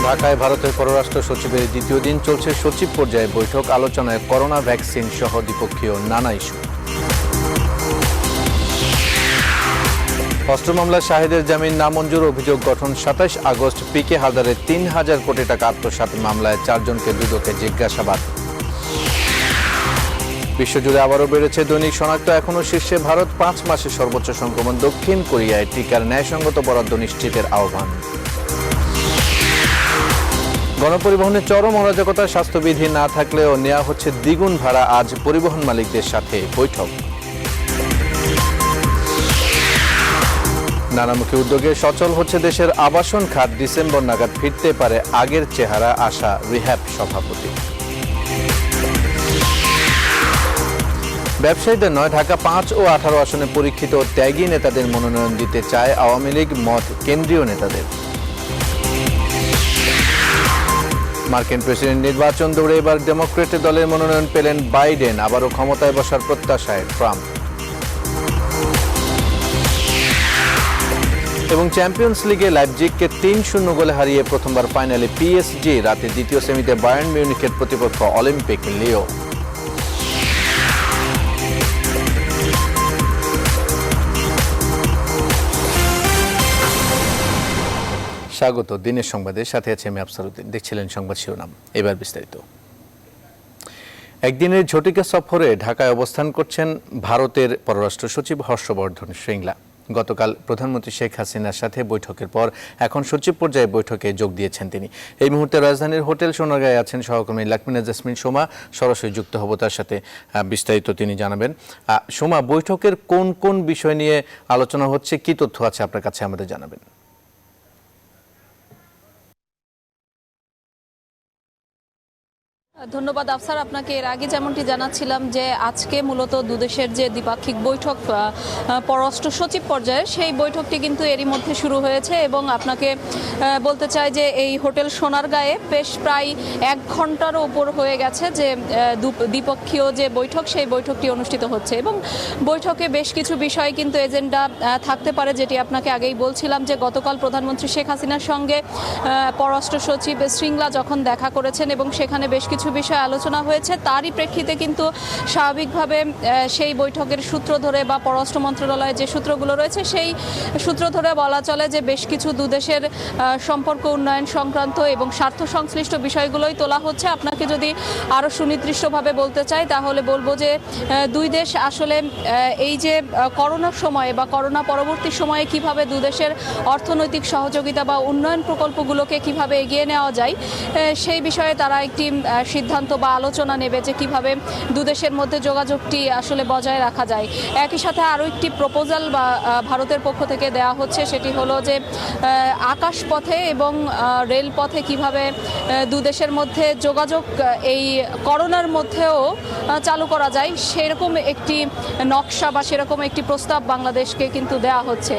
ঢাকায় ভারতের পররাষ্ট্র সচিবের দ্বিতীয় দিন চলছে সচিব পর্যায়ে বৈঠক, আলোচনায় করোনা ভ্যাকসিন সহ দ্বিপক্ষীয় নানা ইস্যু। অস্ত্র মামলায় শাহিদের জামিন নামঞ্জুর, অভিযোগ গঠন ২৭ আগস্ট। পিকে হালদারের ৩,০০০ কোটি টাকা আত্মসাৎ মামলায় ৪ জনকে দুদকে জিজ্ঞাসাবাদ। বিশ্বজুড়ে আবারও বেড়েছে দৈনিক শনাক্ত, এখনও শীর্ষে ভারত। ৫ মাসে সর্বোচ্চ সংক্রমণ। দক্ষিণ কোরিয়ায় টিকার ন্যায়সঙ্গত বরাদ্দ নিশ্চিতের আহ্বান। গণপরিবহনে চরম অরাজকতা, স্বাস্থ্যবিধি না থাকলেও নেওয়া হচ্ছে দ্বিগুণ ভাড়া। আজ পরিবহন মালিকদের সাথে বৈঠক। নানামুখী উদ্যোগে সচল হচ্ছে দেশের আবাসন খাত। ডিসেম্বর নাগাদ ফিরতে পারে আগের চেহারা, আশা রিহ্যাব সভাপতি। ব্যবসায়ীদের নয়, ঢাকা ৫ ও ১৮ আসনে পরীক্ষিত ত্যাগী নেতাদের মনোনয়ন দিতে চায় আওয়ামী লীগ, মত কেন্দ্রীয় নেতাদের। মার্কিন প্রেসিডেন্ট নির্বাচন দৌড়ে এবার ডেমোক্রেট দলের মনোনয়ন পেলেন বাইডেন। আবারও ক্ষমতায় বসার প্রত্যাশায় ট্রাম্প। এবং চ্যাম্পিয়ন্স লিগে লাইপজিগকে ৩-০ গোলে হারিয়ে প্রথমবার ফাইনালে পিএসজি। রাতে দ্বিতীয় সেমিতে বায়ার্ন মিউনিখের প্রতিপক্ষ অলিম্পিক লিও। স্বাগত দিনের সংবাদের সাথে আছে আমি আফসারউদ্দিন। দেখছিলেন সংবাদ শিরোনাম, এবার বিস্তারিত। একদিনের ঝটিকা সফরে ঢাকায় অবস্থান করছেন ভারতের পররাষ্ট্র সচিব হর্ষবর্ধন শ্রিংলা। গতকাল প্রধানমন্ত্রী শেখ হাসিনার সাথে বৈঠকের পর এখন সচিব পর্যায়ে বৈঠকে যোগ দিয়েছেন তিনি। এই মুহূর্তে রাজধানীর হোটেল সোনারগাঁয়ে আছেন সহকর্মী লাকমিনা জাসমিন সোমা। সরাসরি যুক্ত হব তার সাথে, বিস্তারিত তিনি জানাবেন। সোমা, বৈঠকের কোন কোন বিষয় নিয়ে আলোচনা হচ্ছে, কি তথ্য আছে আপনার কাছে আমাদের জানাবেন। ধন্যবাদ আফসার, আপনাকে এর আগে যেমনটি জানাচ্ছিলাম যে আজকে মূলত দুদেশের যে দ্বিপাক্ষিক বৈঠক পররাষ্ট্র সচিব পর্যায়ে, সেই বৈঠকটি কিন্তু এরই মধ্যে শুরু হয়েছে। এবং আপনাকে বলতে চাই যে এই হোটেল সোনারগাঁয়ে বেশ প্রায় ১ ঘন্টারও উপর হয়ে গেছে যে দ্বিপক্ষীয় যে বৈঠক, সেই বৈঠকটি অনুষ্ঠিত হচ্ছে। এবং বৈঠকে বেশ কিছু বিষয় কিন্তু এজেন্ডা থাকতে পারে, যেটি আপনাকে আগেই বলছিলাম যে গতকাল প্রধানমন্ত্রী শেখ হাসিনার সঙ্গে পররাষ্ট্র সচিব শ্রিংলা যখন দেখা করেছেন এবং সেখানে বেশ কিছু বিষয় আলোচনা হয়েছে, তারই প্রেক্ষিতে কিন্তু স্বাভাবিকভাবে সেই বৈঠকের সূত্র ধরে বা পররাষ্ট্র মন্ত্রণালয়ের যে সূত্রগুলো রয়েছে সেই সূত্র ধরে বলা চলে যে বেশ কিছু দুদেশের সম্পর্ক উন্নয়ন সংক্রান্ত এবং স্বার্থ সংশ্লিষ্ট বিষয়গুলোই তোলা হচ্ছে। আপনাকে যদি আরও সুনির্দিষ্টভাবে বলতে চাই তাহলে বলবো যে দুই দেশ আসলে এই যে করোনার সময়ে বা করোনা পরবর্তী সময়ে কিভাবে দুদেশের অর্থনৈতিক সহযোগিতা বা উন্নয়ন প্রকল্পগুলোকে কিভাবে এগিয়ে নেওয়া যায়, সেই বিষয়ে তারা একটি সিদ্ধান্ত বা আলোচনা নেবে যে কিভাবে দুদেশের মধ্যে যোগাযোগটি আসলে বজায় রাখা যায়। একই সাথে আরও একটি প্রপোজাল বা ভারতের পক্ষ থেকে দেওয়া হচ্ছে, সেটি হলো যে আকাশপথে এবং রেলপথে কিভাবে দুদেশের মধ্যে যোগাযোগ এই করোনার মধ্যেও চালু করা যায়, সেরকম একটি নকশা বা সেরকম একটি প্রস্তাব বাংলাদেশকে কিন্তু দেওয়া হচ্ছে।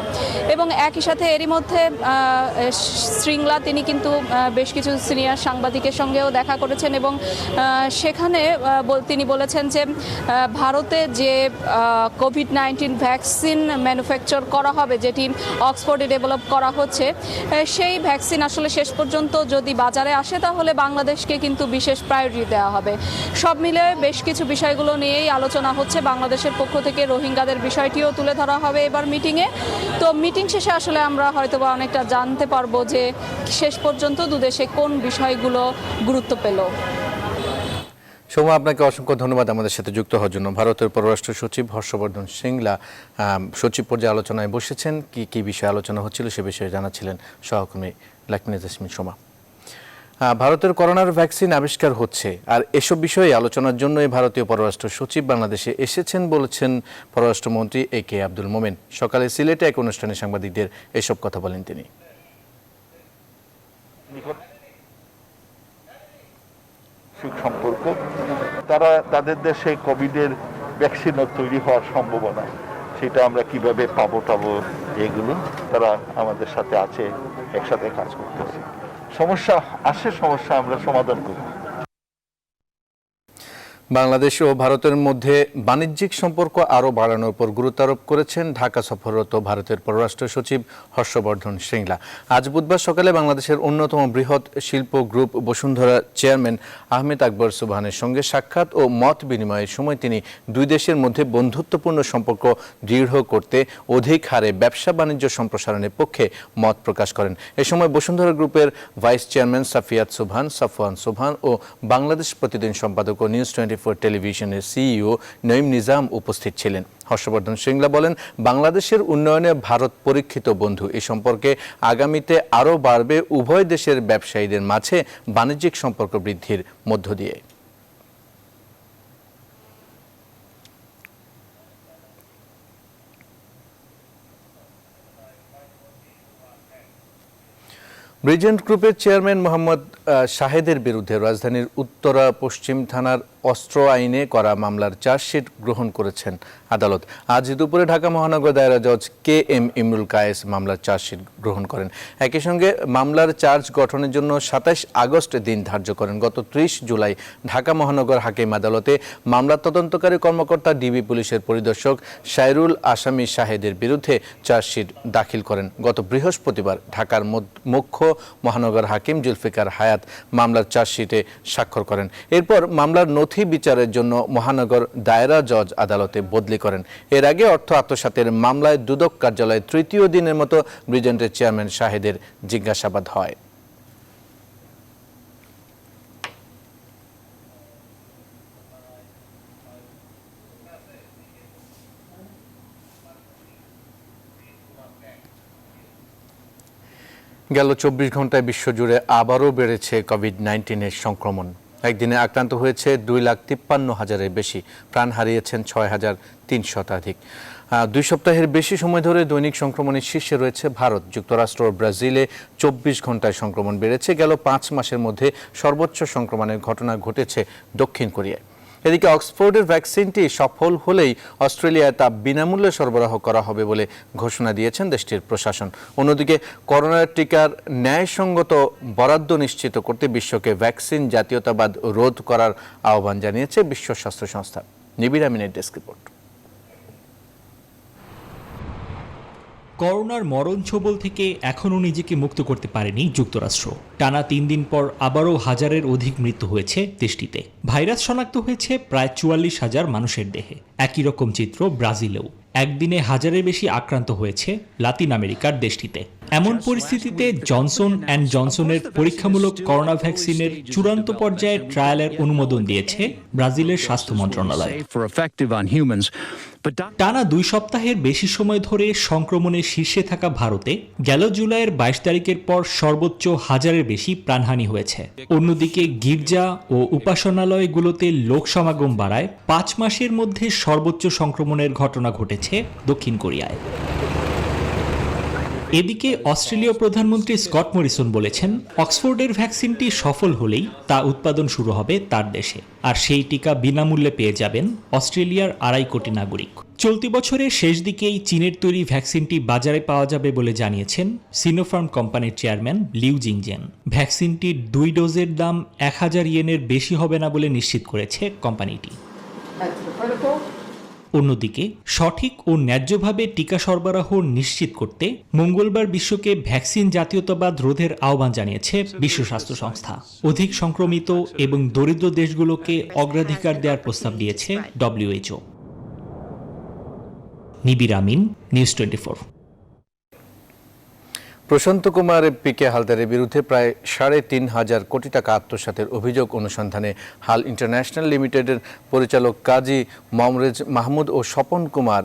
এবং একই সাথে এরই মধ্যে শ্রিংলা তিনি কিন্তু বেশ কিছু সিনিয়র সাংবাদিকের সঙ্গেও দেখা করেছেন এবং সেখানে তিনি বলেছেন যে ভারতে যে কোভিড-19 ভ্যাকসিন ম্যানুফ্যাকচার করা হবে, যেটি অক্সফোর্ডে ডেভেলপ করা হচ্ছে, সেই ভ্যাকসিন আসলে শেষ পর্যন্ত যদি বাজারে আসে তাহলে বাংলাদেশকে কিন্তু বিশেষ প্রায়োরিটি দেওয়া হবে। সব মিলে বেশ কিছু বিষয়গুলো নিয়েই আলোচনা হচ্ছে। বাংলাদেশের পক্ষ থেকে রোহিঙ্গাদের বিষয়টিও তুলে ধরা হবে এবার মিটিংয়ে। তো মিটিং শেষে আসলে আমরা হয়তোবা অনেকটা জানতে পারবো যে শেষ পর্যন্ত দুদেশে কোন বিষয়গুলো গুরুত্ব পেল। সোমা, আপনাকে অসংখ্য ধন্যবাদ আমাদের সাথে যুক্ত হওয়ার জন্য। ভারতের পররাষ্ট্র সচিব হর্ষবর্ধন শ্রিংলা সচিব পর্যায়ে আলোচনায় বসেছেন। কি কি বিষয়ে আলোচনা হচ্ছিল সে বিষয়ে জানাচ্ছিলেন সহকর্মী লাকমিনা জাসমিন সোমা। ভারতের করোনার ভ্যাকসিন আবিষ্কার হচ্ছে, আর এসব বিষয়ে আলোচনার জন্যই ভারতীয় পররাষ্ট্র সচিব বাংলাদেশে এসেছেন বলেছেন পররাষ্ট্রমন্ত্রী এ.কে আব্দুল মোমেন। সকালে সিলেটে এক অনুষ্ঠানে সাংবাদিকদের এসব কথা বলেন তিনি। সম্পর্ক তারা তাদের দেশে কোভিডের ভ্যাকসিনও তৈরি হওয়ার সম্ভাবনা, সেটা আমরা কিভাবে পাবো এগুলো তারা আমাদের সাথে আছে, একসাথে কাজ করতেছে। সমস্যা আমরা সমাধান করব। বাংলাদেশ ও ভারতের মধ্যে বাণিজ্যিক সম্পর্ক আরও বাড়ানোর উপর গুরুত্ব আরোপ করেছেন ঢাকা সফররত ভারতের পররাষ্ট্র সচিব হর্ষবর্ধন শ্রিংলা। আজ বুধবার সকালে বাংলাদেশের অন্যতম বৃহৎ শিল্প গ্রুপ বসুন্ধরা চেয়ারম্যান আহমেদ আকবর সুবহানের সঙ্গে সাক্ষাৎ ও মত বিনিময়ের সময় তিনি দুই দেশের মধ্যে বন্ধুত্বপূর্ণ সম্পর্ক দৃঢ় করতে অধিক হারে ব্যবসা বাণিজ্য সম্প্রসারণের পক্ষে মত প্রকাশ করেন। এ সময় বসুন্ধরা গ্রুপের ভাইস চেয়ারম্যান সাফিয়াত সুবহান, সাফওয়ান সুবহান ও বাংলাদেশ প্রতিদিন সম্পাদক ও নিউজ 24 টেলিভিশনের সিইও নঈম নিজাম উপস্থিত ছিলেন। হর্ষবর্ধন শ্রিংলা বলেন, বাংলাদেশের উন্নয়নে ভারত পরীক্ষিত বন্ধু। এই সম্পর্কে আগামীতে আরও বাড়বে উভয় দেশের ব্যবসায়ীদের মাঝে বাণিজ্যিক সম্পর্ক বৃদ্ধির মধ্য দিয়ে। ব্রিজেন্ট গ্রুপের চেয়ারম্যান মোহাম্মদ শাহেদের বিরুদ্ধে রাজধানীর উত্তরা পশ্চিম থানার অস্ত্র আইনে করা মামলার চার্জশিট গ্রহণ করেছেন আদালত। আজ দুপুরে ঢাকা মহানগর দায়রা জজ কে এম ইমরুল কায়েস মামলার চার্জশিট গ্রহণ করেন। একই সঙ্গে মামলার চার্জ গঠনের জন্য 27 আগস্ট দিন ধার্য করেন। গত 30 জুলাই ঢাকা মহানগর হাকিম আদালতে মামলার তদন্তকারী কর্মকর্তা ডিবি পুলিশের পরিদর্শক সাইরুল আসামি শাহেদের বিরুদ্ধে চার্জশিট দাখিল করেন। গত বৃহস্পতিবার ঢাকার মুখ্য মহানগর হাকিম জুলফিকার হায়াত মামলার চার্জশিটে স্বাক্ষর করেন। এরপর মামলার নথি বিচারের জন্য মহানগর দায়রা জজ আদালতে বদলি করেন। এর আগে অর্থ আত্মসাতের মামলায় দুদক কার্যালয়ে তৃতীয় দিনের মতো ব্রিজেন্টের চেয়ারম্যান শাহেদের জিজ্ঞাসাবাদ হয়। গেল 24 ঘন্টায় বিশ্বজুড়ে আবারও বেড়েছে কোভিড-19 সংক্রমণ। একদিনে আক্রান্ত হয়েছে 2,53,000-এর বেশি, প্রাণ হারিয়েছেন 6,300 শতাধিক। 2 সপ্তাহের বেশি সময় ধরে দৈনিক সংক্রমণের শীর্ষে রয়েছে ভারত। যুক্তরাষ্ট্র ও ব্রাজিলে 24 ঘন্টায় সংক্রমণ বেড়েছে। গেল 5 মাসের মধ্যে সর্বোচ্চ সংক্রমণের ঘটনা ঘটেছে দক্ষিণ কোরিয়ায়। এদিকে অক্সফোর্ডের ভ্যাকসিনটি সফল হলেই অস্ট্রেলিয়ায় তা বিনামূল্যে সরবরাহ করা হবে বলে ঘোষণা দিয়েছেন দেশটির প্রশাসন। অন্যদিকে করোনার টিকার ন্যায়সঙ্গত বরাদ্দ নিশ্চিত করতে বিশ্বকে ভ্যাকসিন জাতীয়তাবাদ রোধ করার আহ্বান জানিয়েছে বিশ্ব স্বাস্থ্য সংস্থা। নিবিড় আমিনের ডেস্ক রিপোর্ট। করোনার মরণ ছোবল থেকে এখনও নিজেকে মুক্ত করতে পারেনি যুক্তরাষ্ট্র। টানা 3 দিন পর আবারও 1000-এর অধিক মৃত্যু হয়েছে দেশটিতে। ভাইরাস শনাক্ত হয়েছে প্রায় 44,000 মানুষের দেহে। একই রকম চিত্র ব্রাজিলেও। একদিনে 1000-এর বেশি আক্রান্ত হয়েছে লাতিন আমেরিকার দেশটিতে। এমন পরিস্থিতিতে জনসন অ্যান্ড জনসনের পরীক্ষামূলক করোনা ভ্যাকসিনের চূড়ান্ত পর্যায়ের ট্রায়ালের অনুমোদন দিয়েছে ব্রাজিলের স্বাস্থ্য মন্ত্রণালয়। টানা 2 সপ্তাহের বেশি সময় ধরে সংক্রমণের শীর্ষে থাকা ভারতে গেল জুলাইয়ের 22 তারিখের পর সর্বোচ্চ 1000-এর বেশি প্রাণহানি হয়েছে। অন্যদিকে গির্জা ও উপাসনালয়গুলোতে লোক সমাগম বাড়ায় 5 মাসের মধ্যে সর্বোচ্চ সংক্রমণের ঘটনা ঘটেছে দক্ষিণ কোরিয়ায়। এদিকে অস্ট্রেলীয় প্রধানমন্ত্রী স্কট মরিসন বলেছেন, অক্সফোর্ডের ভ্যাকসিনটি সফল হলেই তা উৎপাদন শুরু হবে তার দেশে, আর সেই টিকা বিনামূল্যে পেয়ে যাবেন অস্ট্রেলিয়ার 2.5 কোটি নাগরিক। চলতি বছরের শেষ দিকেই চীনের তৈরি ভ্যাকসিনটি বাজারে পাওয়া যাবে বলে জানিয়েছেন সিনোফার্ম কোম্পানির চেয়ারম্যান লিউ জিংজেন। ভ্যাকসিনটির 2 ডোজের দাম 1000 ইয়েনের বেশি হবে না বলে নিশ্চিত করেছে কোম্পানিটি। অন্যদিকে সঠিক ও ন্যায্যভাবে টিকা সরবরাহ নিশ্চিত করতে মঙ্গলবার বিশ্বকে ভ্যাকসিন জাতীয়তাবাদ রোধের আহ্বান জানিয়েছে বিশ্ব স্বাস্থ্য সংস্থা। অধিক সংক্রমিত এবং দরিদ্র দেশগুলোকে অগ্রাধিকার দেওয়ার প্রস্তাব দিয়েছে WHO। নিবিড় আমিন, নিউজ 24। প্রশান্ত কুমার পিকে হালদারের বিরুদ্ধে প্রায় 3,500 কোটি টাকা আত্মসাতের অভিযোগ অনুসন্ধানে হাল ইন্টারন্যাশনাল লিমিটেডের পরিচালক কাজী মমরেজ মাহমুদ ও স্বপন কুমার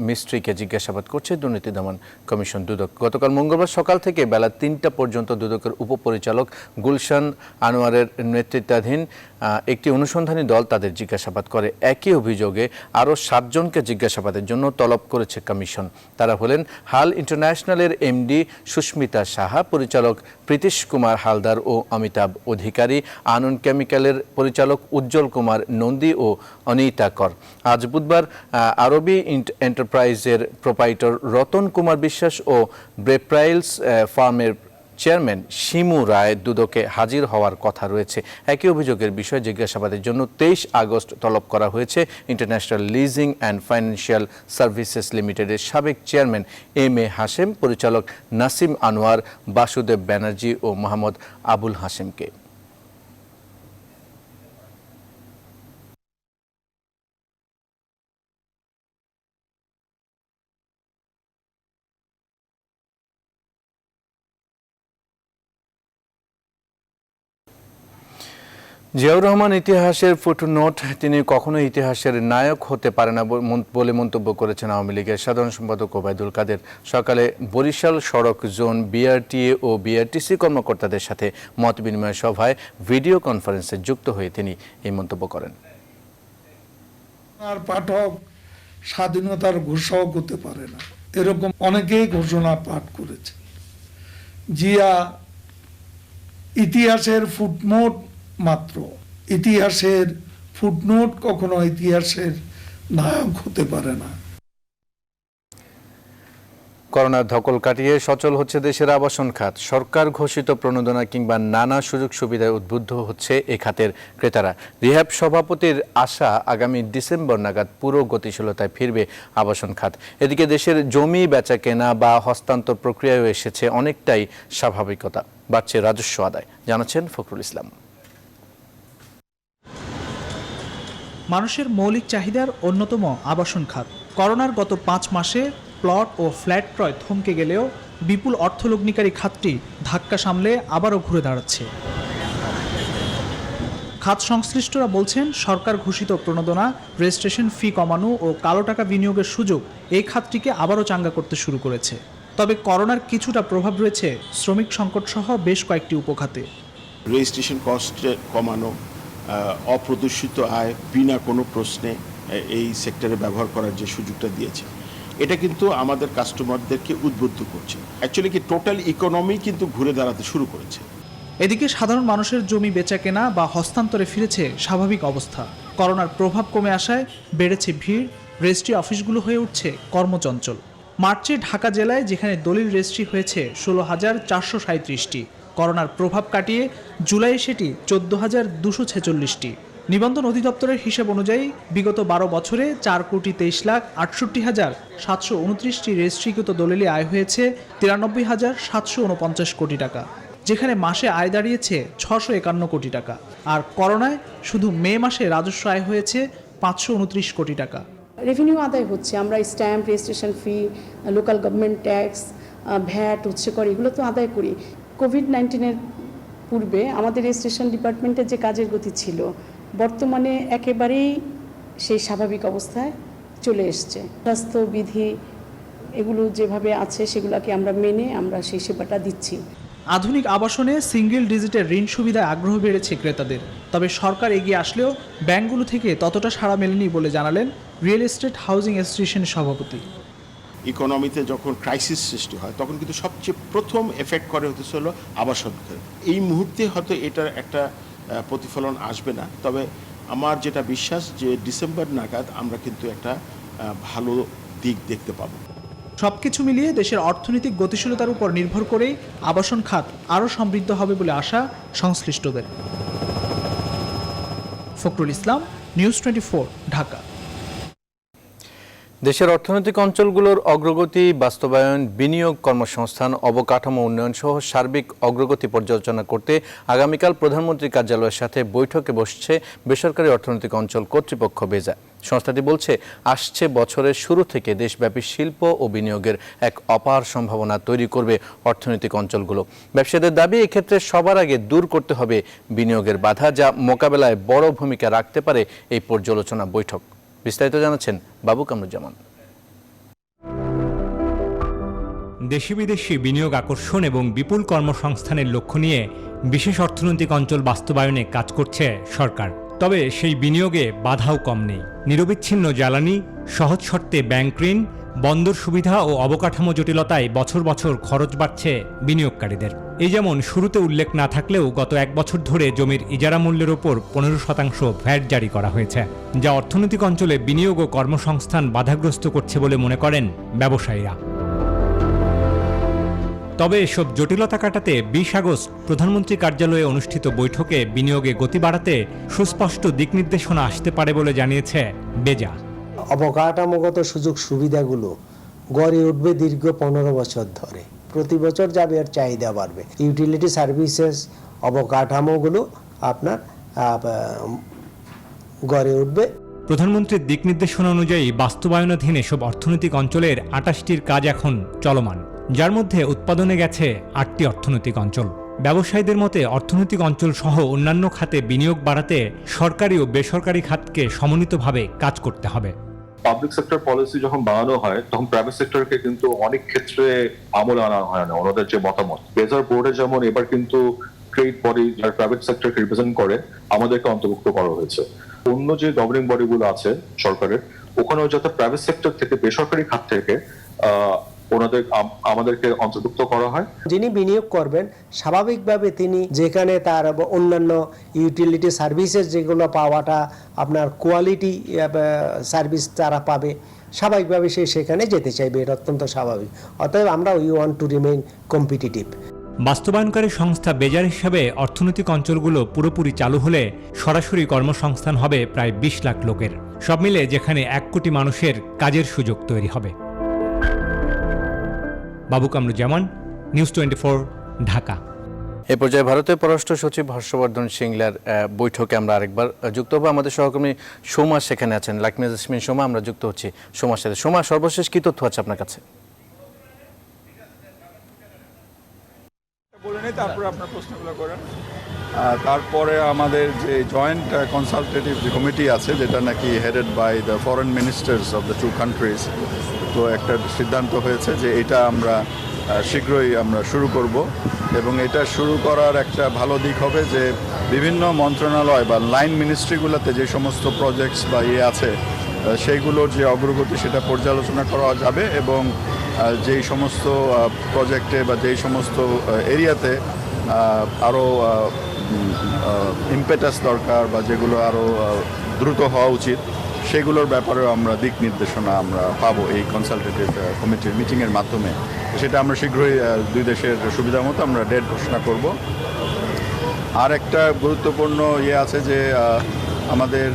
মিস্ত্রিকে জিজ্ঞাসাবাদ করছে দুর্নীতি দমন কমিশন দুদক। গতকাল মঙ্গলবার সকাল থেকে বেলা 3টা পর্যন্ত দুদকের উপপরিচালক গুলশান আনোয়ারের নেতৃত্বাধীন একটি অনুসন্ধানী দল তাদের জিজ্ঞাসাবাদ করে। একই অভিযোগে আরও 7 জনকে জিজ্ঞাসাবাদের জন্য তলব করেছে কমিশন। তারা হলেন হাল ইন্টারন্যাশনালের এমডি সুস্মিতা সাহা, পরিচালক প্রীতিশ কুমার হালদার ও অমিতাভ অধিকারী, আনন্দ কেমিক্যালের পরিচালক উজ্জ্বল কুমার নন্দী ও অনিতা কর। আজ বুধবার আরবি এন্টারপ্রাইজের প্রোপাইটর রতন কুমার বিশ্বাস ও ব্রেপ্রাইলস ফার্মের চেয়ারম্যান শিমু রায় দুদকে হাজির হওয়ার কথা রয়েছে। একই অভিযোগের বিষয়ে জিজ্ঞাসাবাদের জন্য 23 আগস্ট তলব করা হয়েছে international leasing and financial services লিমিটেডের সাবেক চেয়ারম্যান এম এ হাশেম, পরিচালক নাসিম আনোয়ার, বাসুদেব ব্যানার্জি ও মোহাম্মদ আবুল হাশেমকে। জিয়াউর রহমান ইতিহাসের ফুটনোট, তিনি কখনো ইতিহাসের নায়ক হতে পারে না বলে মন্তব্য করেছেন আওয়ামী লীগের সাধারণ সম্পাদক ওবায়দুল কাদের। সকালে বরিশাল সড়ক জোন বিআরটিএ ও বিআরটিসি কর্মকর্তাদের সাথে মত বিনিময় সভায় ভিডিও কনফারেন্সে যুক্ত হয়ে তিনি এই মন্তব্য করেন। আর পাঠক স্বাধীনতার ঘোষক হতে পারে না, এরকম অনেকেই ঘোষণা পাঠ করেছে। জিয়া ইতিহাসের ফুটনোট মাত্র, ইতিহাসের ফুটনোট কখনো ইতিহাসের নায়ক হতে পারে না। করোনার ধকল কাটিয়ে সচল হচ্ছে দেশের আবাসন খাত। সরকার ঘোষিত প্রণোদনা কিংবা নানা সুযোগ সুবিধায় উদ্বুদ্ধ হচ্ছে এ খাতের ক্রেতারা। রিহ্যাব সভাপতির আশা, আগামী ডিসেম্বর নাগাদ পুরো গতিশীলতায় ফিরবে আবাসন খাত। এদিকে দেশের জমি বেচা কেনা বা হস্তান্তর প্রক্রিয়ায় এসেছে অনেকটাই স্বাভাবিকতা, বাড়ছে রাজস্ব আদায়, জানাচ্ছেন ফখরুল ইসলাম। মানুষের মৌলিক চাহিদার অন্যতম আবাসন খাত। করোনার গত 5 মাসে প্লট ও ফ্ল্যাট ক্রয় থমকে গেলেও বিপুল অর্থলগ্নিকারী খাতটি ধাক্কা সামলে আবারও ঘুরে দাঁড়াচ্ছে। খাত সংশ্লিষ্টরা বলছেন, সরকার ঘোষিত প্রণোদনা, রেজিস্ট্রেশন ফি কমানো ও কালো টাকা বিনিয়োগের সুযোগ এই খাতটিকে আবারও চাঙ্গা করতে শুরু করেছে। তবে করোনার কিছুটা প্রভাব রয়েছে শ্রমিক সংকট সহ বেশ কয়েকটি উপখাতে। রেজিস্ট্রেশন কস্ট কমানো, অপ্রদর্শিত আয় বিনা কোনো প্রশ্নে এই সেক্টরে ব্যবহার করার যে সুযোগটা দিয়েছে, এটা কিন্তু আমাদের কাস্টমারদেরকে উদ্বুদ্ধ করছে। অ্যাকচুয়ালি কি টোটাল ইকোনমি কিন্তু ঘুরে দাঁড়াতে শুরু করেছে। এদিকে সাধারণ মানুষের জমি বেচা কেনা বা হস্তান্তরে ফিরেছে স্বাভাবিক অবস্থা। করোনার প্রভাব কমে আসায় বেড়েছে ভিড়, রেজিস্ট্রি অফিসগুলো হয়ে উঠছে কর্মচঞ্চল। মার্চে ঢাকা জেলায় যেখানে দলিল রেজিস্ট্রি হয়েছে 16,437টি, করোনার প্রভাব কাটিয়ে জুলাইয়ে সেটি 14,246টি। নিবন্ধন অধিদপ্তরের হিসেব অনুযায়ী বিগত 12 বছরে 4,23,68,729টি রেজিস্ট্রিকৃত দলিলে আয় হয়েছে 93,749 কোটি টাকা, যেখানে মাসে আয় দাঁড়িয়েছে 651 কোটি টাকা। আর করোনায় শুধু মে মাসে রাজস্ব আয় হয়েছে 529 কোটি টাকা। রেভিনিউ আদায় হচ্ছে, আমরা stamp, registration fee, local government tax, VAT, উৎসকর এগুলো তো আদায় করি। কোভিড-19-এর পূর্বে আমাদের রেজিস্ট্রেশন ডিপার্টমেন্টের যে কাজের গতি ছিল, বর্তমানে একেবারেই সেই স্বাভাবিক অবস্থায় চলে এসছে। স্বাস্থ্যবিধি এগুলো যেভাবে আছে সেগুলোকে আমরা মেনে আমরা সেই সেবাটা দিচ্ছি। আধুনিক আবাসনে সিঙ্গেল ডিজিটের ঋণ সুবিধায় আগ্রহ বেড়েছে ক্রেতাদের। তবে সরকার এগিয়ে আসলেও ব্যাংকগুলো থেকে ততটা সাড়া মেলেনি বলে জানালেন রিয়েল এস্টেট হাউজিং অ্যাসোসিয়েশনের সভাপতি। ইকোনমিতে যখন ক্রাইসিস সৃষ্টি হয় তখন কিন্তু সবচেয়ে প্রথম এফেক্ট করে হতেছে হলো আবাসন। এই মুহূর্তে হয়তো এটার একটা প্রতিফলন আসবে না, তবে আমার যেটা বিশ্বাস যে ডিসেম্বর নাগাদ আমরা কিন্তু একটা ভালো দিক দেখতে পাবো। সবকিছু মিলিয়ে দেশের অর্থনৈতিক গতিশীলতার উপর নির্ভর করেই আবাসন খাত আরও সমৃদ্ধ হবে বলে আশা সংশ্লিষ্টদের। ফখরুল ইসলাম, নিউজ 24, ঢাকা। দেশের অর্থনৈতিক অঞ্চলগুলোর অগ্রগতি, বাস্তবায়ন, বিনিয়োগ, কর্মসংস্থান, অবকাঠামো উন্নয়ন সহ সার্বিক অগ্রগতি পর্যালোচনা করতে আগামীকাল প্রধানমন্ত্রীর কার্যালয়ের সাথে বৈঠকে বসছে বেসরকারি অর্থনৈতিক অঞ্চল কর্তৃপক্ষ বেজা। সংস্থাটি বলছে, আসছে বছরের শুরু থেকে দেশব্যাপী শিল্প ও বিনিয়োগের এক অপার সম্ভাবনা তৈরি করবে অর্থনৈতিক অঞ্চলগুলো। ব্যবসায়ীদের দাবি, এক্ষেত্রে সবার আগে দূর করতে হবে বিনিয়োগের বাধা, যা মোকাবেলায় বড় ভূমিকা রাখতে পারে এই পর্যালোচনা বৈঠক। বিস্তারিত জানাচ্ছেন বাবু কামরুজ্জামান। দেশি বিদেশি বিনিয়োগ আকর্ষণ এবং বিপুল কর্মসংস্থানের লক্ষ্য নিয়ে বিশেষ অর্থনৈতিক অঞ্চল বাস্তবায়নে কাজ করছে সরকার। তবে সেই বিনিয়োগে বাধাও কম নেই। নিরবিচ্ছিন্ন জ্বালানি, সহজ শর্তে ব্যাংক ঋণ, বন্দর সুবিধা ও অবকাঠামো জটিলতায় বছর বছর খরচ বাড়ছে বিনিয়োগকারীদের। এই যেমন শুরুতে উল্লেখ না থাকলেও গত 1 বছর ধরে জমির ইজারা মূল্যের ওপর 15% ভ্যাট জারি করা হয়েছে, যা অর্থনৈতিক অঞ্চলে বিনিয়োগ ও কর্মসংস্থান বাধাগ্রস্ত করছে বলে মনে করেন ব্যবসায়ীরা। তবে এসব জটিলতা কাটাতে 20 আগস্ট প্রধানমন্ত্রী কার্যালয়ে অনুষ্ঠিত বৈঠকে বিনিয়োগে গতি বাড়াতে সুস্পষ্ট দিক নির্দেশনা আসতে পারে বলে জানিয়েছে বেজা। অবকাঠামোগত সুযোগ সুবিধাগুলো গড়ে উঠবে দীর্ঘ 15 বছর ধরে। প্রতি বছর যাবে এর চাহিদা বাড়বে। ইউটিলিটি সার্ভিসেস অবকাঠামোগুলো আপনার গড়ে উঠবে। প্রধানমন্ত্রীর দিক নির্দেশনা অনুযায়ী বাস্তবায়নাধীন এসব অর্থনৈতিক অঞ্চলের 28টির কাজ এখন চলমান, যার মধ্যে উৎপাদনে গেছে 8টি অর্থনৈতিক অঞ্চল। ব্যবসায়ীদের মতে অর্থনৈতিক অঞ্চল সহ অন্যান্য খাতে বিনিয়োগ বাড়াতে সরকারি ও বেসরকারি খাতকে সমন্বিতভাবে কাজ করতে হবে। পাবলিক সেক্টর পলিসি যখন বানানো হয় তখন প্রাইভেট সেক্টরকে কিন্তু অনেক ক্ষেত্রে আমলে আনা হয় না, ওনাদের যে মতামত। রিজার্ভ বোর্ডে যেমন এবার কিন্তু ট্রেড বডি যারা প্রাইভেট সেক্টরকে রিপ্রেজেন্ট করে আমাদেরকে অন্তর্ভুক্ত করা হয়েছে। অন্য যে গভর্নিং বডিগুলো আছে সরকারের, ওখানেও যাতে প্রাইভেট সেক্টর থেকে বেসরকারি খাত থেকে আমাদেরকে অন্তর্ভুক্ত করা হয়। যিনি বিনিয়োগ করবেন স্বাভাবিকভাবে তিনি যেখানে তার অন্যান্য ইউটিলিটি সার্ভিসেস যেগুলো পাওয়াটা আপনার কোয়ালিটি সার্ভিস তারা পাবে, স্বাভাবিকভাবে সে সেখানে যেতে চাইবে, এটা অত্যন্ত স্বাভাবিক। অতএব আমরা we want to remain competitive. বাস্তবায়নকারী সংস্থা বেজার হিসাবে অর্থনৈতিক অঞ্চলগুলো পুরোপুরি চালু হলে সরাসরি কর্মসংস্থান হবে প্রায় 20 লাখ লোকের, সব মিলে যেখানে 1 কোটি মানুষের কাজের সুযোগ তৈরি হবে। বাবু কামরুজ্জামান, নিউজ 24, ঢাকা। এ পর্যায়ে ভারতের পররাষ্ট্র সচিব হর্ষবর্ধন শ্রিংলার বৈঠকে আমরা আরেকবার যুক্ত হবো। আমাদের সহকর্মী সোমা সেখানে আছেন, লাকমি জেসমিন সোমা, আমরা যুক্ত হচ্ছি সোমার সাথে। সোমা, সর্বশেষ কি তথ্য আছে আপনার কাছে? তারপরে আপনার প্রশ্নগুলো করেন। তারপরে আমাদের যে জয়েন্ট কনসালটেটিভ কমিটি আছে, যেটা নাকি headed by the foreign ministers of the 2 countries, তো একটা সিদ্ধান্ত হয়েছে যে এটা আমরা শীঘ্রই আমরা শুরু করব। এবং এটা শুরু করার একটা ভালো দিক হবে যে বিভিন্ন মন্ত্রণালয় বা লাইন মিনিস্ট্রিগুলোতে যে সমস্ত প্রজেক্টস বা আছে সেইগুলোর যে অগ্রগতি সেটা পর্যালোচনা করা যাবে, এবং যেই সমস্ত প্রজেক্টে বা যেই সমস্ত এরিয়াতে আরও ইম্পেটাস দরকার বা যেগুলো আরও দ্রুত হওয়া উচিত সেগুলোর ব্যাপারেও আমরা দিক নির্দেশনা আমরা পাবো এই কনসালটেটিভ কমিটির মিটিংয়ের মাধ্যমে। সেটা আমরা শীঘ্রই 2 দেশের সুবিধা মতো আমরা ডেট ঘোষণা করব। আর একটা গুরুত্বপূর্ণ আছে যে আমাদের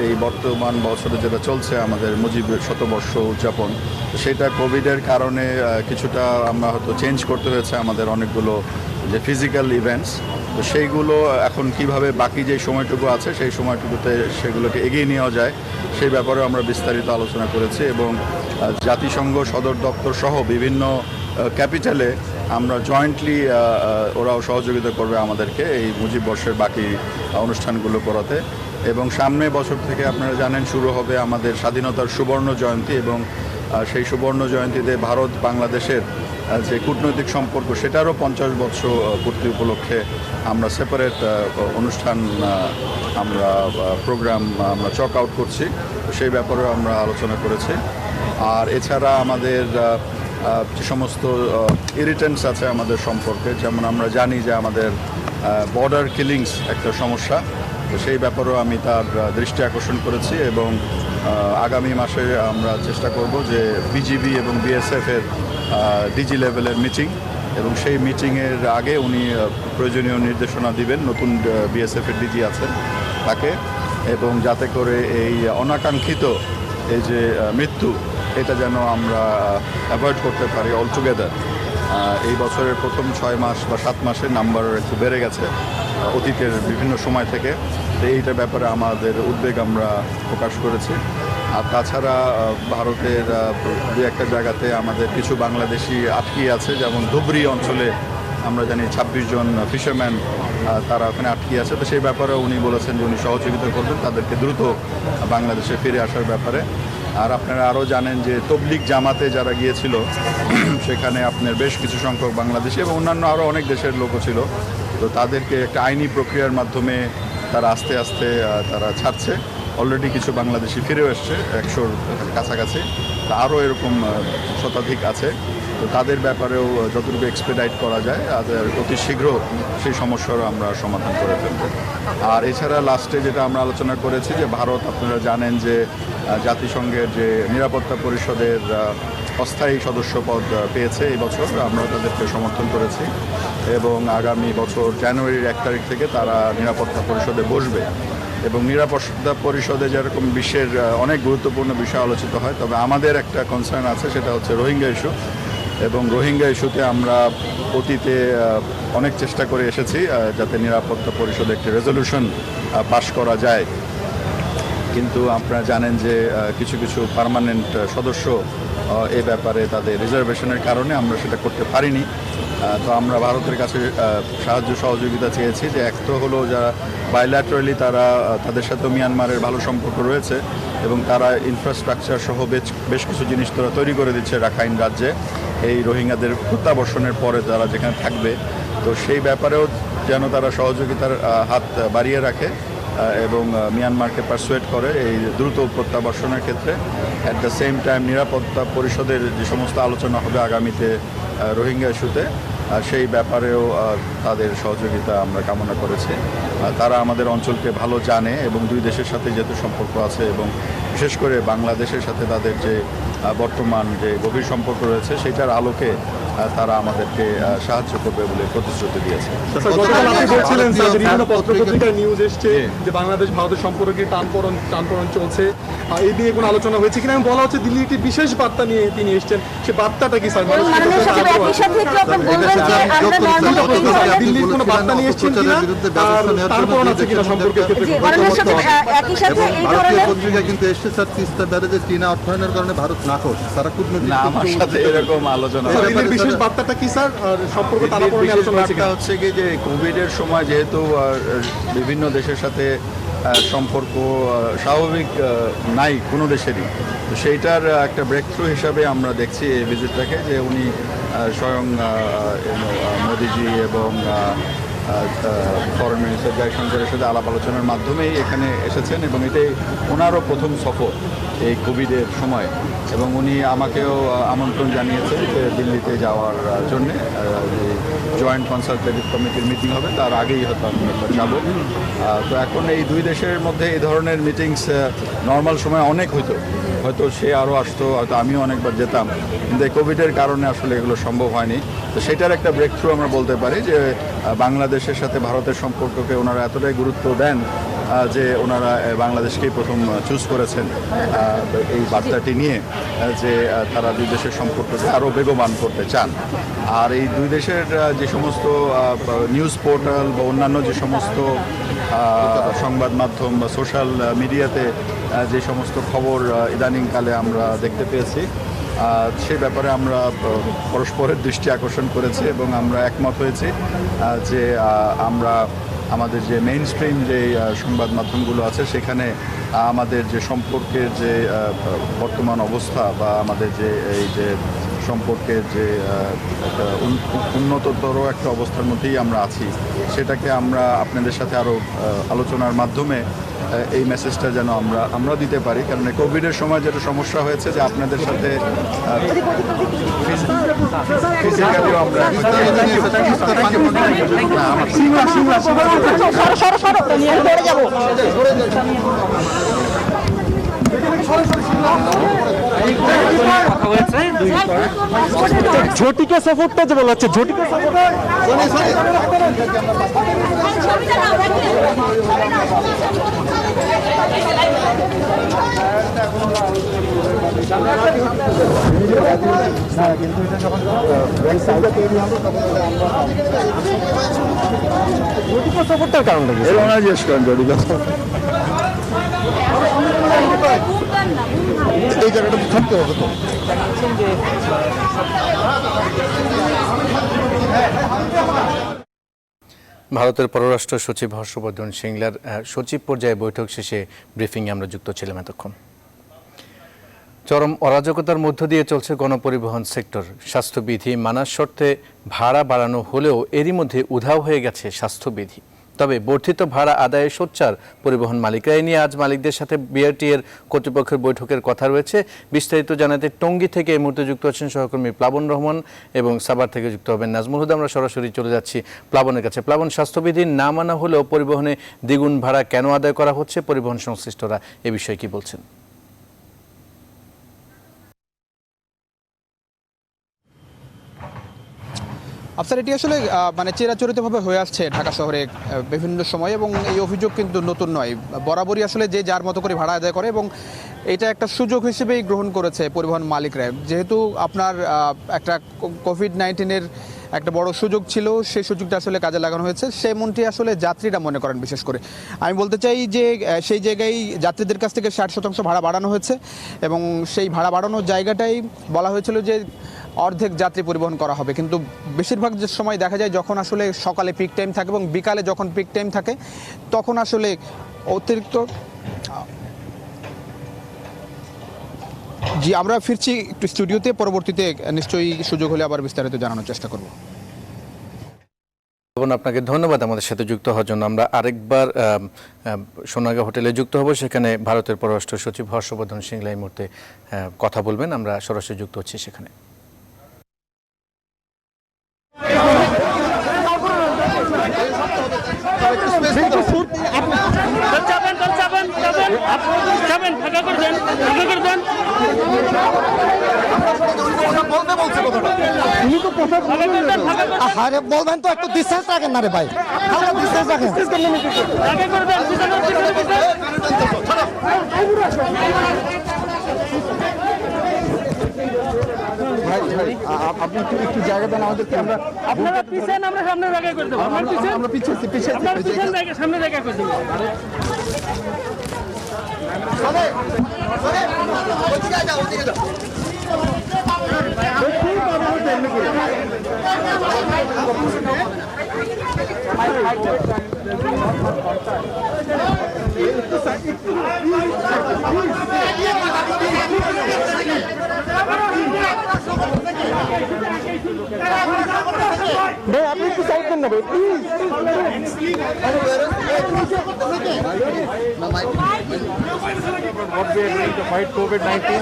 এই বর্তমান বছরে যেটা চলছে আমাদের মুজিব শতবর্ষ উদযাপন, সেটা কোভিডের কারণে কিছুটা আমরা হয়তো চেঞ্জ করতে হয়েছে আমাদের অনেকগুলো যে ফিজিক্যাল ইভেন্টস, তো সেইগুলো এখন কিভাবে বাকি যে সময়টুকু আছে সেই সময়টুকুতে সেগুলোকে এগিয়ে নেওয়া যায় সেই ব্যাপারে আমরা বিস্তারিত আলোচনা করেছি। এবং জাতিসংঘ সদর দপ্তর সহ বিভিন্ন ক্যাপিটালে আমরা জয়েন্টলি ওরাও সহযোগিতা করবে আমাদেরকে এই মুজিব বর্ষের বাকি অনুষ্ঠানগুলো করাতে। এবং সামনে বছর থেকে আপনারা জানেন শুরু হবে আমাদের স্বাধীনতার সুবর্ণ জয়ন্তী, এবং সেই সুবর্ণ জয়ন্তীতে ভারত বাংলাদেশের যে কূটনৈতিক সম্পর্ক সেটারও 50 বছর পূর্তি উপলক্ষে আমরা সেপারেট অনুষ্ঠান আমরা প্রোগ্রাম আমরা চক আউট করছি, সেই ব্যাপারেও আমরা আলোচনা করেছি। আর এছাড়া আমাদের যে সমস্ত ইরিটেন্টস আছে আমাদের সম্পর্কে, যেমন আমরা জানি যে আমাদের বর্ডার কিলিংস একটা সমস্যা, তো সেই ব্যাপারেও আমি তার দৃষ্টি আকর্ষণ করেছি। এবং আগামী মাসে আমরা চেষ্টা করব যে বিজিবি এবং বিএসএফের ডিজি লেভেলের মিটিং, এবং সেই মিটিংয়ের আগে উনি প্রয়োজনীয় নির্দেশনা দিবেন, নতুন বিএসএফের ডিজি আছেন তাকে, এবং যাতে করে এই অনাকাঙ্ক্ষিত এই যে মৃত্যু এটা যেন আমরা অ্যাভয়েড করতে পারি অলটুগেদার। এই বছরের প্রথম 6 মাস বা 7 মাসে নাম্বার একটু বেড়ে গেছে অতীতের বিভিন্ন সময় থেকে, তো এইটার ব্যাপারে আমাদের উদ্বেগ আমরা প্রকাশ করেছি। আর তাছাড়া ভারতের 2-1 জায়গাতে আমাদের কিছু বাংলাদেশি আটকিয়ে আছে, যেমন ধুবড়ি অঞ্চলে আমরা জানি 26 জন ফিশারম্যান তারা ওখানে আটকিয়ে আছে, তো সেই ব্যাপারে উনি বলেছেন যে উনি সহযোগিতা করবেন তাদেরকে দ্রুত বাংলাদেশে ফিরে আসার ব্যাপারে। আর আপনারা আরও জানেন যে তবলিগ জামাতে যারা গিয়েছিল সেখানে আপনার বেশ কিছু সংখ্যক বাংলাদেশি এবং অন্যান্য আরও অনেক দেশের লোকও ছিল, তো তাদেরকে একটা আইনি প্রক্রিয়ার মাধ্যমে তারা আস্তে আস্তে তারা ছাড়ছে। অলরেডি কিছু বাংলাদেশি ফিরেও এসছে 100-র কাছাকাছি, তা আরও এরকম শতাধিক আছে, তো তাদের ব্যাপারেও যতটুকু এক্সপেডাইট করা যায় অতি শীঘ্র সেই সমস্যারও আমরা সমাধান করে ফেলব। আর এছাড়া লাস্টে যেটা আমরা আলোচনা করেছি যে ভারত, আপনারা জানেন যে জাতিসংঘের যে নিরাপত্তা পরিষদের অস্থায়ী সদস্য পদ পেয়েছে এই বছর, আমরা তাদেরকে সমর্থন করেছি এবং আগামী বছর জানুয়ারির 1 তারিখ থেকে তারা নিরাপত্তা পরিষদে বসবে এবং নিরাপত্তা পরিষদে যেরকম বিশ্বের অনেক গুরুত্বপূর্ণ বিষয় আলোচিত হয়, তবে আমাদের একটা কনসার্ন আছে, সেটা হচ্ছে রোহিঙ্গা ইস্যু। এবং রোহিঙ্গা ইস্যুতে আমরা অতীতে অনেক চেষ্টা করে এসেছি যাতে নিরাপত্তা পরিষদে একটি রেজলিউশন পাশ করা যায়, কিন্তু আপনারা জানেন যে কিছু কিছু পার্মানেন্ট সদস্য এই ব্যাপারে তাদের রিজার্ভেশনের কারণে আমরা সেটা করতে পারিনি। তো আমরা ভারতের কাছে সাহায্য সহযোগিতা চেয়েছি, যে এক তো হলো যারা বাইল্যাটারালি তারা তাদের সাথে মিয়ানমারের ভালো সম্পর্ক রয়েছে এবং তারা ইনফ্রাস্ট্রাকচার সহ বেশ কিছু জিনিস তারা তৈরি করে দিচ্ছে রাখাইন রাজ্যে এই রোহিঙ্গাদের প্রত্যাবর্ষণের পরে তারা যেখানে থাকবে, তো সেই ব্যাপারেও যেন তারা সহযোগিতার হাত বাড়িয়ে রাখে এবং মিয়ানমারকে পারসুয়েট করে এই দ্রুত প্রত্যাবর্ষণের ক্ষেত্রে। অ্যাট দ্য সেম টাইম নিরাপত্তা পরিষদের যে সমস্ত আলোচনা হবে আগামীতে রোহিঙ্গা ইস্যুতে, সেই ব্যাপারেও তাদের সহযোগিতা আমরা কামনা করেছি। তারা আমাদের অঞ্চলকে ভালো জানে এবং দুই দেশের সাথে যেহেতু সম্পর্ক আছে এবং বিশেষ করে বাংলাদেশের সাথে তাদের যে বর্তমান যে গভীর সম্পর্ক রয়েছে সেটার আলোকে তারা আমাদেরকে সাহায্য করবে বলে প্রতিশ্রুতি দিয়েছে। বিভিন্ন পত্রপত্রিকায় নিউজ এসছে যে বাংলাদেশ ভারতের সম্পর্কে টানপোড়েন চলছে, এই নিয়ে কোনো আলোচনা হয়েছে কিনা? বলা হচ্ছে দিল্লি একটি বিশেষ বার্তা নিয়ে তিনি এসেছেন, সে বার্তাটা কি স্যার? দিল্লির কোনো বার্তা নিয়ে এসেছেন কিনা, আর টানপোড়েন আছে কিনা সম্পর্কের ক্ষেত্রে? পত্রিকা কিন্তু এসছে স্যার, তিস্তা ব্যারেজে চীনা অর্থায়নের কারণে ভারত নাখোশ, তারা কূটনৈতিক আমার সাথে এরকম আলোচনা। বিশেষ বার্তাটা কি স্যার? সম্পর্ক টানাপোড়েন আলোচনা হচ্ছে কি যে কোভিডের সময় যেহেতু বিভিন্ন দেশের সাথে সম্পর্ক স্বাভাবিক নাই কোনো দেশেরই, তো সেইটার একটা ব্রেক থ্রু হিসাবে আমরা দেখছি এই ভিজিটটাকে, যে উনি স্বয়ং মোদিজি এবং ফরেন মিনিস্টার জয়শঙ্করের সাথে আলাপ আলোচনার মাধ্যমেই এখানে এসেছেন এবং এটাই ওনারও প্রথম সফর এই কোভিডের সময়, এবং উনি আমাকেও আমন্ত্রণ জানিয়েছেন যে দিল্লিতে যাওয়ার জন্যে, যে জয়েন্ট কনসালটেটিভ কমিটির মিটিং হবে তার আগেই হয়তো আমি একবার যাবো। তো এখন এই দুই দেশের মধ্যে এই ধরনের মিটিংস নর্মাল সময় অনেক হয়তো সে আরও আসতো, হয়তো আমিও অনেকবার যেতাম, কিন্তু এই কোভিডের কারণে আসলে এগুলো সম্ভব হয়নি। তো সেটার একটা ব্রেক থ্রু আমরা বলতে পারি যে বাংলাদেশের সাথে ভারতের সম্পর্ককে ওনারা এতটাই গুরুত্ব দেন যে ওনারা বাংলাদেশকেই প্রথম চুজ করেছেন এই বার্তাটি নিয়ে, যে তারা দুই দেশের সম্পর্ককে আরও বেগবান করতে চান। আর এই দুই দেশের যে সমস্ত নিউজ পোর্টাল বা অন্যান্য যে সমস্ত সংবাদ মাধ্যম বা সোশ্যাল মিডিয়াতে যে সমস্ত খবর ইদানিংকালে আমরা দেখতে পেয়েছি, সে ব্যাপারে আমরা পরস্পরের দৃষ্টি আকর্ষণ করেছি এবং আমরা একমত হয়েছি যে আমরা আমাদের যে মেইন স্ট্রিম যে সংবাদ মাধ্যমগুলো আছে সেখানে আমাদের যে সম্পর্কের যে বর্তমান অবস্থা বা আমাদের যে এই যে সম্পর্কের যে একটা উন্নততর একটা অবস্থার মধ্যেই আমরা আছি, সেটাকে আমরা আপনাদের সাথে আরও আলোচনার মাধ্যমে এই মেসেজটা যেন আমরা দিতে পারি। কারণ কোভিডের সময় যেটা সমস্যা হয়েছে যে আপনাদের সাথে ফিজিক্যালিও আমরা ঝটিকা সফরটা যে বলা হচ্ছে, ঝটিকা সফরটার কারণটা কি? জিজ্ঞেস করেন ঝটিকা এই জায়গাটা থাকতে হবে তো। ভারতের পররাষ্ট্র সচিব হর্ষবর্ধন শ্রিংলার সচিব পর্যায়ে বৈঠক শেষে ব্রিফিংয়ে আমরা যুক্ত ছিলাম এতক্ষণ। চরম অরাজকতার মধ্য দিয়ে চলছে গণপরিবহন সেক্টর। স্বাস্থ্যবিধি মানার শর্তে ভাড়া বাড়ানো হলেও এরই মধ্যে উধাও হয়ে গেছে স্বাস্থ্যবিধি। তবে বর্ধিত ভাড়া আদায়ে সোচ্চার পরিবহন মালিকরা। এ নিয়ে আজ মালিকদের সাথে বিআরটি এর কর্তৃপক্ষের বৈঠকের কথা রয়েছে। বিস্তারিত জানাতে টঙ্গী থেকে এই মুহূর্তে যুক্ত আছেন সহকর্মী প্লাবন রহমান এবং সাভার থেকে যুক্ত হবেন নাজমুল হুদা। আমরা সরাসরি চলে যাচ্ছি প্লাবনের কাছে। প্লাবন, স্বাস্থ্যবিধি না মানা হলেও পরিবহনে দ্বিগুণ ভাড়া কেন আদায় করা হচ্ছে, পরিবহন সংশ্লিষ্টরা এ বিষয়ে কি বলছেন? আফসার, এটি আসলে মানে চিরাচরিতভাবে হয়ে আসছে ঢাকা শহরে বিভিন্ন সময়, এবং এই অভিযোগ কিন্তু নতুন নয়। বরাবরই আসলে যে যার মতো করে ভাড়া আদায় করে, এবং এটা একটা সুযোগ হিসেবেই গ্রহণ করেছে পরিবহন মালিকরা। যেহেতু আপনার একটা কোভিড-19-এর একটা বড় সুযোগ ছিল, সেই সুযোগটা আসলে কাজে লাগানো হয়েছে, সেমনটি আসলে যাত্রীরা মনে করেন। বিশেষ করে আমি বলতে চাই যে সেই জায়গায় যাত্রীদের কাছ থেকে 60% ভাড়া বাড়ানো হয়েছে, এবং সেই ভাড়া বাড়ানোর জায়গাটাই বলা হয়েছিল যে অর্ধেক যাত্রী পরিবহন করা হবে। কিন্তু বেশিরভাগ যে সময় দেখা যায় যখন আসলে সকালে পিক টাইম থাকে এবং বিকালে যখন পিক টাইম থাকে, তখন আসলে অতিরিক্ত। জি, আমরা ফিরছি একটু স্টুডিওতে, পরবর্তীতে নিশ্চয়ই সুযোগ হলে আবার বিস্তারিত জানানোর চেষ্টা করব। আপনাকে ধন্যবাদ আমাদের সাথে যুক্ত হওয়ার জন্য। আমরা আরেকবার সোনারগাঁ হোটেলে যুক্ত হব, সেখানে ভারতের পররাষ্ট্র সচিব হর্ষবর্ধন শ্রিংলা এই মুহূর্তে কথা বলবেন। আমরা সরাসরি যুক্ত হচ্ছি সেখানে। বলবেন তো, একটু ডিসটেন্স রাখেন না রে ভাই, ডিসটেন্স রাখেন। আপনি একটু জায়গা দেন আমাদেরকে। আপনারা পিছন, আমরা সামনে জায়গা করে দেব। আমরা পিছন সামনে জায়গা করে দেব। আপনি একটু সাইড দেন না ভাই, please. What we are doing to fight COVID-19,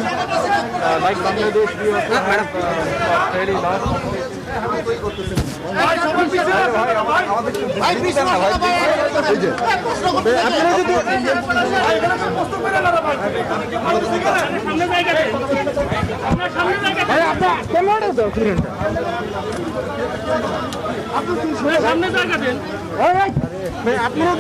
like Bangladesh, we also have fairly large. সামনে জায়গা দেন। আপনারা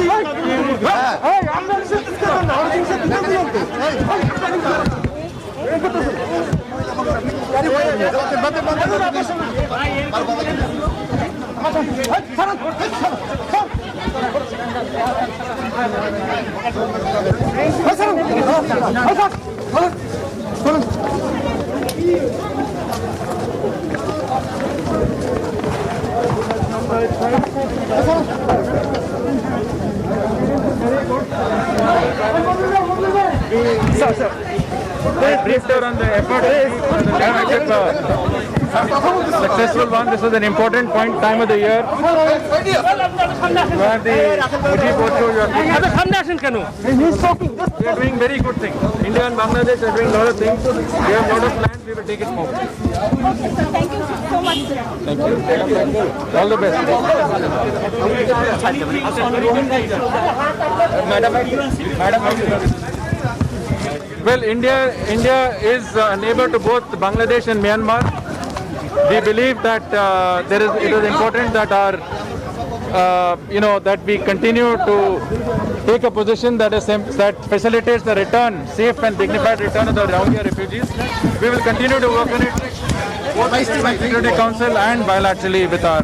Briefed on the effort successful one. This was an important time of the year where the Muji boat show you are doing very good things. India and Bangladesh are doing a lot of things. We have a lot of plans. We will take it forward. Thank you so much. Thank you. All the best. Well, India is a neighbor to both Bangladesh and Myanmar. We believe that it is important that that we continue to take a position that facilitates the return, safe and dignified return of the Rohingya refugees. We will continue to work on it, both with the Security Council and bilaterally with our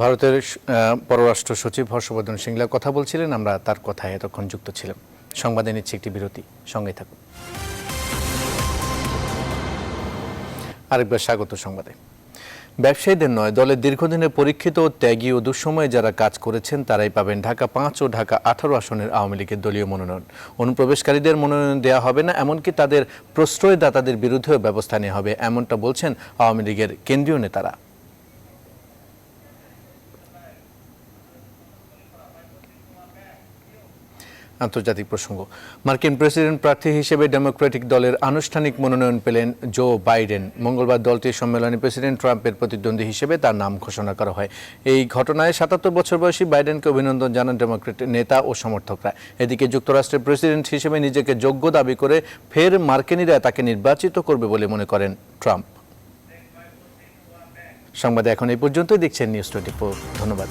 ভারতের পররাষ্ট্র সচিব হর্ষবর্ধন শ্রিংলা কথা বলছিলেন। আমরা তার কথায় এতক্ষণ যুক্ত ছিলাম। সংবাদে নিচ্ছে একটি বিরতি, সঙ্গে থাকুন। আরেকবার স্বাগত সংবাদে। ব্যবসায়ীদের নয়, দলের দীর্ঘদিনের পরীক্ষিত, ত্যাগী ও দুঃসময়ে যারা কাজ করেছেন তারাই পাবেন ঢাকা 5 ও ঢাকা 18 আসনের আওয়ামী লীগের দলীয় মনোনয়ন। অনুপ্রবেশকারীদের মনোনয়ন দেওয়া হবে না, এমনকি তাদের প্রশ্রয়দাতাদের বিরুদ্ধেও ব্যবস্থা নেওয়া হবে, এমনটা বলছেন আওয়ামী লীগের কেন্দ্রীয় নেতারা। আন্তর্জাতিক প্রসঙ্গ। মার্কিন প্রেসিডেন্ট প্রার্থী হিসেবে ডেমোক্রেটিক দলের আনুষ্ঠানিক মনোনয়ন পেলেন জো বাইডেন। মঙ্গলবার দলটির সম্মেলনে প্রেসিডেন্ট ট্রাম্পের প্রতিদ্বন্দ্বী হিসেবে তার নাম ঘোষণা করা হয়। এই ঘটনায় 77 বছর বয়সী বাইডেনকে অভিনন্দন জানান ডেমোক্রেট নেতা ও সমর্থকরা। এদিকে যুক্তরাষ্ট্রের প্রেসিডেন্ট হিসেবে নিজেকে যোগ্য দাবি করে ফের মার্কিনিরা তাকে নির্বাচিত করবে বলে মনে করেন ট্রাম্প। সংবাদে এখন এই পর্যন্তই। দেখছেন নিউজ 24। ধন্যবাদ।